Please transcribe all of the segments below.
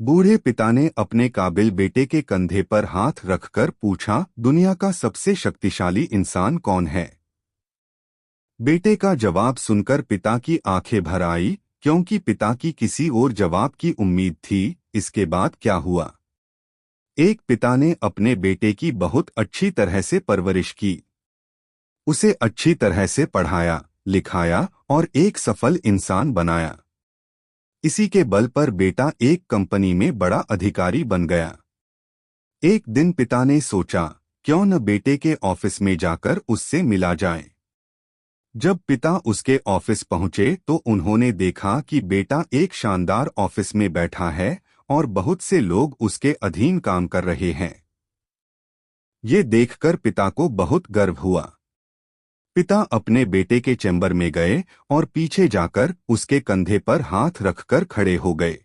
बूढ़े पिता ने अपने काबिल बेटे के कंधे पर हाथ रखकर पूछा, दुनिया का सबसे शक्तिशाली इंसान कौन है? बेटे का जवाब सुनकर पिता की आंखें भर आई, क्योंकि पिता की किसी और जवाब की उम्मीद थी। इसके बाद क्या हुआ? एक पिता ने अपने बेटे की बहुत अच्छी तरह से परवरिश की। उसे अच्छी तरह से पढ़ाया, लिखाया और एक सफल इंसान बनाया। इसी के बल पर बेटा एक कंपनी में बड़ा अधिकारी बन गया। एक दिन पिता ने सोचा, क्यों न बेटे के ऑफिस में जाकर उससे मिला जाए। जब पिता उसके ऑफिस पहुंचे तो उन्होंने देखा कि बेटा एक शानदार ऑफिस में बैठा है और बहुत से लोग उसके अधीन काम कर रहे हैं। ये देखकर पिता को बहुत गर्व हुआ। पिता अपने बेटे के चैम्बर में गए और पीछे जाकर उसके कंधे पर हाथ रखकर खड़े हो गए।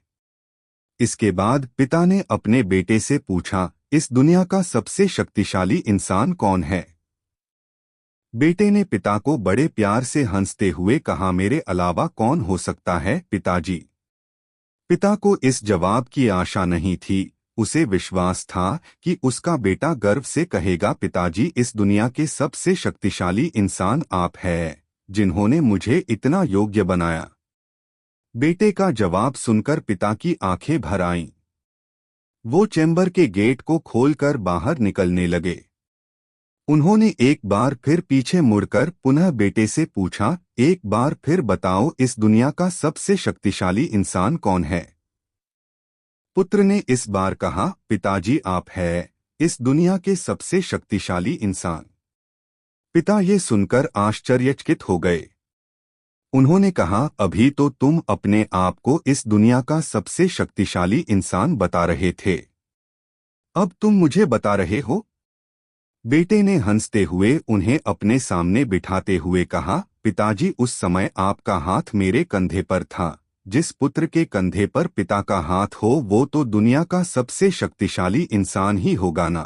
इसके बाद पिता ने अपने बेटे से पूछा, इस दुनिया का सबसे शक्तिशाली इंसान कौन है? बेटे ने पिता को बड़े प्यार से हंसते हुए कहा, मेरे अलावा कौन हो सकता है पिताजी। पिता को इस जवाब की आशा नहीं थी। उसे विश्वास था कि उसका बेटा गर्व से कहेगा, पिताजी, इस दुनिया के सबसे शक्तिशाली इंसान आप हैं, जिन्होंने मुझे इतना योग्य बनाया। बेटे का जवाब सुनकर पिता की आंखें भर आईं। वो चैम्बर के गेट को खोलकर बाहर निकलने लगे। उन्होंने एक बार फिर पीछे मुड़कर पुनः बेटे से पूछा, एक बार फिर बताओ, इस दुनिया का सबसे शक्तिशाली इंसान कौन है? पुत्र ने इस बार कहा, पिताजी, आप हैं इस दुनिया के सबसे शक्तिशाली इंसान। पिता ये सुनकर आश्चर्यचकित हो गए। उन्होंने कहा, अभी तो तुम अपने आप को इस दुनिया का सबसे शक्तिशाली इंसान बता रहे थे, अब तुम मुझे बता रहे हो? बेटे ने हंसते हुए उन्हें अपने सामने बिठाते हुए कहा, पिताजी, उस समय आपका हाथ मेरे कंधे पर था। जिस पुत्र के कंधे पर पिता का हाथ हो वो तो दुनिया का सबसे शक्तिशाली इंसान ही होगा ना।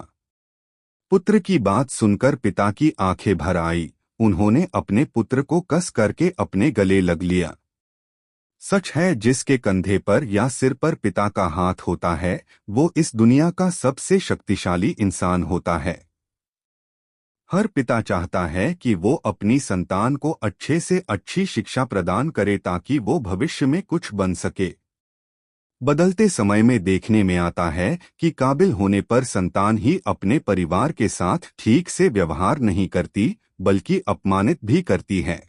पुत्र की बात सुनकर पिता की आंखें भर आई। उन्होंने अपने पुत्र को कस करके अपने गले लग लिया। सच है, जिसके कंधे पर या सिर पर पिता का हाथ होता है वो इस दुनिया का सबसे शक्तिशाली इंसान होता है। हर पिता चाहता है कि वो अपनी संतान को अच्छे से अच्छी शिक्षा प्रदान करे ताकि वो भविष्य में कुछ बन सके। बदलते समय में देखने में आता है कि काबिल होने पर संतान ही अपने परिवार के साथ ठीक से व्यवहार नहीं करती, बल्कि अपमानित भी करती है।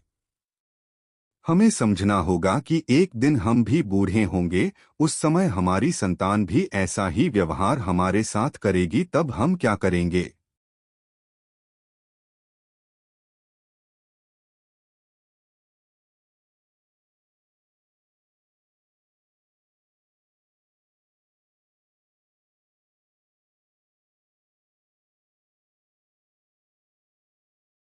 हमें समझना होगा कि एक दिन हम भी बूढ़े होंगे, उस समय हमारी संतान भी ऐसा ही व्यवहार हमारे साथ करेगी, तब हम क्या करेंगे?